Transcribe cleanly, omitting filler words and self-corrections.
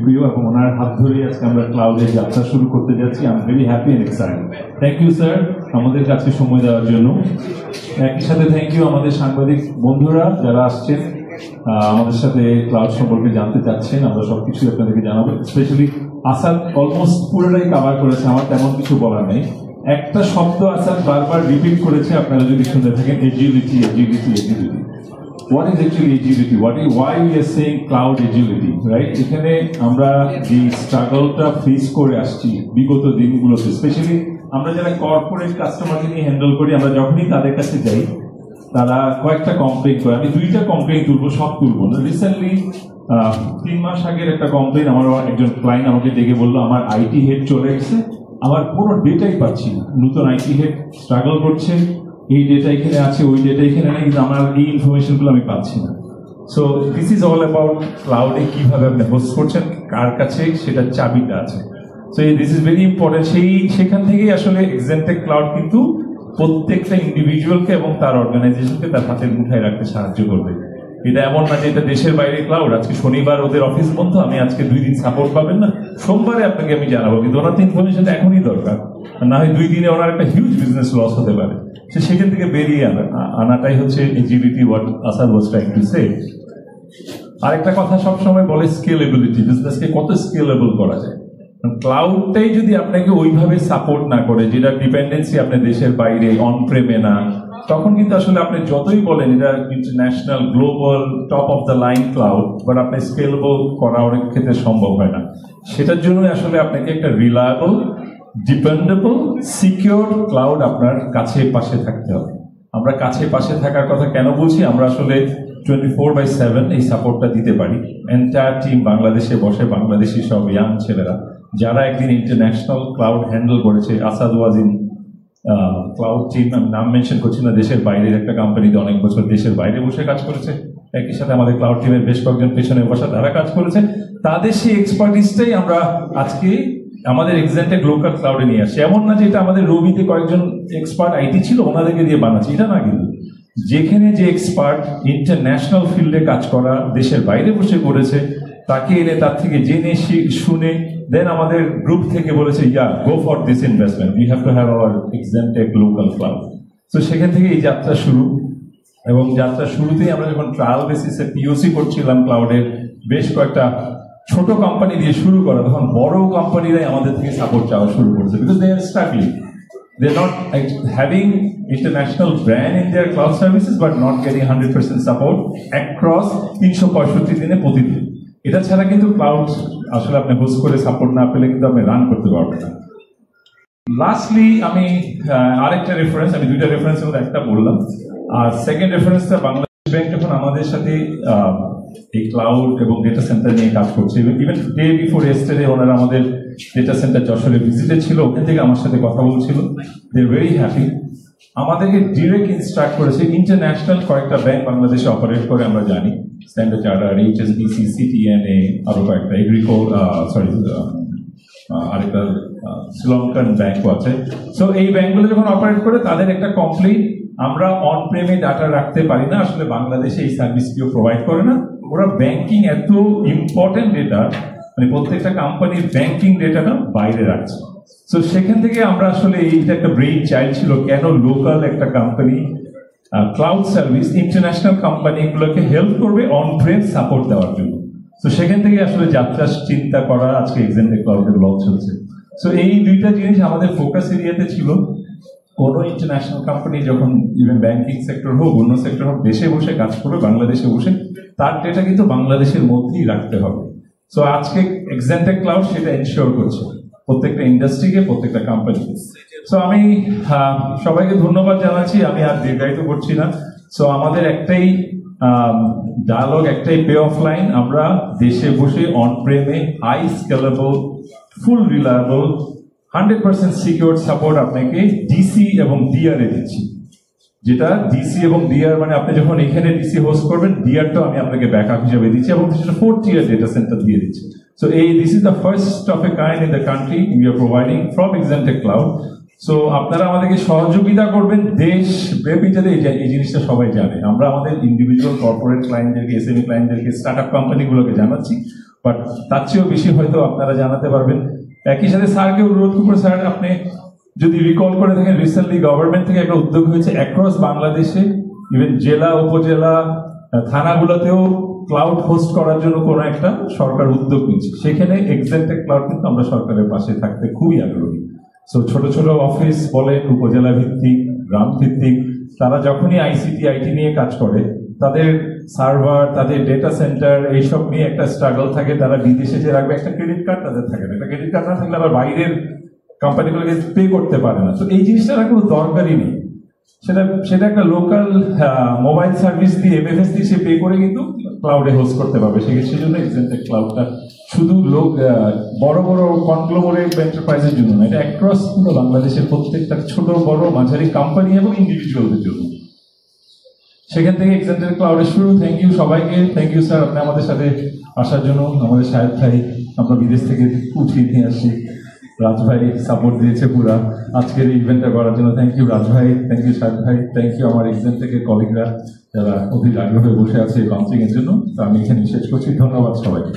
প্রিয় এবং ওনার হাত ধরে আজকে আমরা ক্লাউডের যাত্রা শুরু করতে যাচ্ছি। I am very happy and excited. Thank you sir আমাদের কাছে সময় দেওয়ার জন্য। একই সাথে থ্যাংক ইউ আমাদের সাংবাদিক বন্ধুরা যারা আসছেন আমাদের সাথে ক্লাউড সম্পর্কে জানতে চাচ্ছেন। আমরা সবকিছু আপনাদেরকে জানাবো। স্পেশালি আসাদ অলমোস্ট পুরোটাই কভার করেছে, আমার তেমন কিছু বলার নেই। একটা শব্দ আসাদ বারবার রিপিট করেছে, আপনারা যদি শুনে থাকেন, agility, agility, agility. What is actually agility? Why we are saying cloud agility, right? এখানে আমরা যে স্ট্রাগলটা ফেস করে আসছি বিগত দিনগুলোতে, স্পেশালি আমরা যারা কর্পোরেট কাস্টমারকে নিয়ে হ্যান্ডেল করি, আমরা যখনই তাদের কাছে যাই তারা কয়েকটা কমপ্লেন করে। আমি দুইটা কমপ্লেন তুলবো, সব তুলবো না। রিসেন্টলি 3 মাস আগের একটা কমপ্লেন, আমার একজন ক্লায়েন্ট আমাকে ডেকে বললো আমার আইটি হেড চলে গেছে, আমার কোনো ডেটাই পাচ্ছি না। নতুন আইটি হেড স্ট্রাগল করছে, এই ডেটা এখানে আছে, ওই ডেটা এখানে নেই, কিন্তু আমার এই ইনফরমেশনগুলো আমি পাচ্ছি না। So this is all about ক্লাউডে কিভাবে আপনি হোস্ট করছেন, কার কাছে সেটা চাবিটা আছে। So this is very important. সেখান থেকেই আসলে এক্সেন্টেক ক্লাউড কিন্তু প্রত্যেকটা ইন্ডিভিজুয়ালকে এবং তার অর্গানাইজেশনকে তার হাতের মুঠায় রাখতে সাহায্য করবে। এটা এমন না যে এটা দেশের বাইরে ক্লাউড, আজকে শনিবার ওদের অফিস বন্ধ, আমি আজকে 2 দিন সাপোর্ট পাবেন না, সোমবারে আপনাকে আমি জানাবো, কিন্তু ওনার তো ইনফরমেশনটা এখনই দরকার, না হয় 2 দিনে ওনার একটা হিউজ বিজনেস লস হতে পারে। সেখান থেকে বেরিয়ে আনাটাই হচ্ছে agility, what Asad was trying to say. আরেকটা কথা সবসময় বলে স্কেলেবিলিটি, বিজনেসকে কত স্কেলেবল করা যায়। ক্লাউডটাই যদি আপনাকে ওইভাবে সাপোর্ট না করে, যেটা ডিপেন্ডেন্সি আপনার দেশের বাইরে, অন প্রেমে না, তখন কিন্তু আসলে আপনি যতই বলেন এটা international, global, top of the line cloud, but আপনি স্কেলেবল করা অনেক ক্ষেত্রে সম্ভব হয় না। সেটার জন্য আসলে আপনাকে একটা রিলায়েবল, ডিপেন্ডেবল, সিকিউর ক্লাউড আপনার কাছে পাশে থাকতে হবে। আমরা কাছে পাশে থাকার কথা কেন বলছি, আমরা আসলে 24/7 এই সাপোর্টটা দিতে পারি। এন্টায়ার টিম বাংলাদেশে বসে, বাংলাদেশি সব ইয়াং ছেলেরা যারা একদিন ইন্টারন্যাশনাল ক্লাউড হ্যান্ডেল করেছে। Asad was in cloud team, আমি নাম মেনশন করছি না, দেশের বাইরের একটা কোম্পানিতে অনেক বছর দেশের বাইরে বসে কাজ করেছে। একই সাথে আমাদের ক্লাউড টিমের বেশ কয়েকজন পেছনে বসা তারা কাজ করেছে। তাদের সেই এক্সপার্টিসটাই আমরা আজকে আমাদের এক্সেন্টেক লোকাল ক্লাউডে নিয়ে আসছি। এমন না যে এটা আমাদের রবিতে কয়েকজন এক্সপার্ট আইটি ছিল ওনাদেরকে দিয়ে বানাচ্ছি, এটা না। কিন্তু যেখানে যে এক্সপার্ট ইন্টারন্যাশনাল ফিল্ডে কাজ করা, দেশের বাইরে বসে করেছে, তাকে এনে তার থেকে জেনে শুনে দেন আমাদের গ্রুপ থেকে বলেছে go for this investment, we have to have our এক্সেন্টেক লোকাল ক্লাউড। তো সেখান থেকে এই যাত্রা শুরু, এবং যাত্রা শুরুতেই আমরা যখন ট্রায়াল বেসিসে পিওসি করছিলাম ক্লাউডের, বেশ কয়েকটা ছোট কোম্পানি দিয়ে শুরু করা, তখন বড় কোম্পানিরাই আমাদের থেকে সাপোর্ট চাওয়া শুরু করেছে, because they are struggling, they are not having international brand in their cloud services, but not getting 100% support across 365 দিনে প্রতিদিন। এটা ছাড়া কিন্তু ক্লাউড আসলে আপনি হোস্ট করে সাপোর্ট না পেলে কিন্তু আপনি রান করতে পারবেন না। লাস্টলি আমি আরেকটা রেফারেন্স, আমি 2টা রেফারেন্সের মধ্যে একটা বললাম, আর সেকেন্ড রেফারেন্সটা বাংলাদেশ ব্যাংক যখন আমাদের সাথে এই ক্লাউড এবং ডেটা সেন্টার নিয়ে কাজ করছে, ইভেন ডে বিফোর ইয়েস্টারডে ওনারা আমাদের ডেটা সেন্টার যশোরে ভিজিটে ছিল, ওখান থেকে আমার সাথে কথা বলছিল, দে আর ভেরি হ্যাপি। আমাদেরকে ডিরেক্ট ইনস্ট্রাক্ট করেছে, ইন্টারন্যাশনাল কয়েকটা ব্যাংক বাংলাদেশে অপারেট করে আমরা জানি, স্ট্যান্ডার্ড চার্টার্ড, এইচএসবিসি, সিটিএনএ, আরো কয়েকটা আরেকটা শ্রীলঙ্কান ব্যাংকও আছে। সো এই ব্যাংকগুলো যখন অপারেট করে, তাদের একটা কমপ্লেইন, আমরা অন প্রেমে ডাটা রাখতে পারি না, আসলে বাংলাদেশে এই সার্ভিস কেউ প্রোভাইড করে না। ওরা ব্যাংকিং এত ইম্পর্টেন্ট ডেটা, মানে প্রত্যেকটা কোম্পানির ব্যাংকিং ডেটাটা বাইরে রাখছে। সো সেখান থেকে আমরা আসলে এইটা একটা ব্রেইন চাইল্ড ছিল, কেন লোকাল একটা কোম্পানি ক্লাউড সার্ভিস ইন্টারন্যাশনাল কোম্পানিগুলোকে হেল্প করবে অন প্রেম সাপোর্ট দেওয়ার জন্য। তো সেখান থেকে আসলে যাত্রা চিন্তা করা, আজকে এক্সেন্টেক ক্লাউডের লঞ্চ হচ্ছে। সো এই 2টা জিনিস আমাদের ফোকাস এরিয়াতে ছিল। কোনো ইন্টারন্যাশনাল কোম্পানি যখন ইভেন ব্যাংকিং সেক্টর হোক, অন্য সেক্টর হোক, দেশে বসে কাজ করবে, বাংলাদেশে বসে, তার ডেটা কিন্তু বাংলাদেশের মধ্যেই রাখতে হবে। সো আজকে এক্সেন্টেক ক্লাউড সেটা এনশিওর করছে প্রত্যেকটা ইন্ডাস্ট্রিকে, প্রত্যেকটা কোম্পানিকে। সো আমি সবাইকে ধন্যবাদ জানাচ্ছি, আমি আর দীর্ঘায়িত করছি না। সো আমাদের একটাই ডায়ালগ, একটাই পে অফ লাইন, আমরা দেশে বসে অন প্রেমে হাই স্কেলেবল, ফুল রিলায়েবল, 100% সিকিউর সাপোর্ট আপনাকে ডিসি এবং ডিআর এ দিচ্ছি। যেটা ডিসি এবং ডিআর মানে আপনি যখন এখানে ডিসি হোস্ট করবেন, ডিআরটাও আমি আপনাকে ব্যাকআপ হিসেবে দিচ্ছি, এবং সেটা 4th tier ডেটা সেন্টার দিয়ে দিচ্ছি। So this is the first of a kind in the country we are providing from Exentech Cloud. So আপনারা আমাদেরকে সহযোগিতা করবেন, দেশ ব্যাপী যাতে এই জিনিসটা সবাই জানে। আমরা আমাদের ইন্ডিভিজুয়াল কর্পোরেট ক্লায়েন্টদেরকে, এসএমই ক্লায়েন্টদেরকে, স্টার্টআপ কোম্পানিগুলোকে জানাচ্ছি, বাট তার চেয়েও বেশি হয়তো আপনারা জানাতে পারবেন। একই সাথে স্যারকে অনুরোধ করবো, স্যার আপনি যদি রিকল করে থাকেন, রিসেন্টলি গভর্নমেন্ট থেকে একটা উদ্যোগ হয়েছে অ্যাক্রস বাংলাদেশে, ইভেন জেলা উপজেলা থানাগুলোতেও ক্লাউড হোস্ট করার জন্য কোনো একটা সরকার উদ্যোগ নিচ্ছে। সেখানে এক্সেন্টেক ক্লাউড কিন্তু আমরা সরকারের পাশে থাকতে খুবই আগ্রহী। সো ছোট ছোট অফিস বলেন, উপজেলা ভিত্তিক, গ্রাম ভিত্তিক, তারা যখনই আইসিটি আইটি নিয়ে কাজ করে, তাদের সার্ভার, তাদের ডেটা সেন্টার এইসব নিয়ে একটা স্ট্রাগল থাকে। তারা বিদেশে যে রাখবে, একটা ক্রেডিট কার্ড তাদের থাকে না, একটা ক্রেডিট কার্ড না থাকলে আবার বাইরের কোম্পানিগুলোকে পে করতে পারে না। তো এই জিনিসটার কোনো দরকারই নেই। সেটা একটা লোকাল মোবাইল সার্ভিস দিয়ে, এমএফএস দিয়ে সে পে করে কিন্তু ক্লাউডে হোস্ট করতে পারবে। সেজন্য এক্সেন্টেক ক্লাউডটা শুধু বড় বড় কনগ্লোমারেট এন্টারপ্রাইজের জন্য না, এটা অ্যাক্রস পুরো বাংলাদেশের প্রত্যেকটা ছোট বড় মাঝারি কোম্পানি এবং ইন্ডিভিজুয়ালদের জন্য। সেখান থেকে এক্সেন্টেক ক্লাউডের শুরু। থ্যাংক ইউ সবাইকে। থ্যাংক ইউ স্যার, আপনি আমাদের সাথে আসার জন্য। আমাদের সাহেব ভাই আমরা বিদেশ থেকে উঠিয়ে নিয়ে আসি, রাজ ভাই সাপোর্ট দিয়েছে পুরা আজকের এই ইভেন্টটা করার জন্য। থ্যাংক ইউ রাজ ভাই, থ্যাংক ইউ সাহেব ভাই, থ্যাংক ইউ আমার এক্সেন্টেকের কলিগরা যারা অধীর আগ্রহে বসে আছে লঞ্চিং এর জন্য। তো আমি এখানে শেষ করছি। ধন্যবাদ সবাইকে।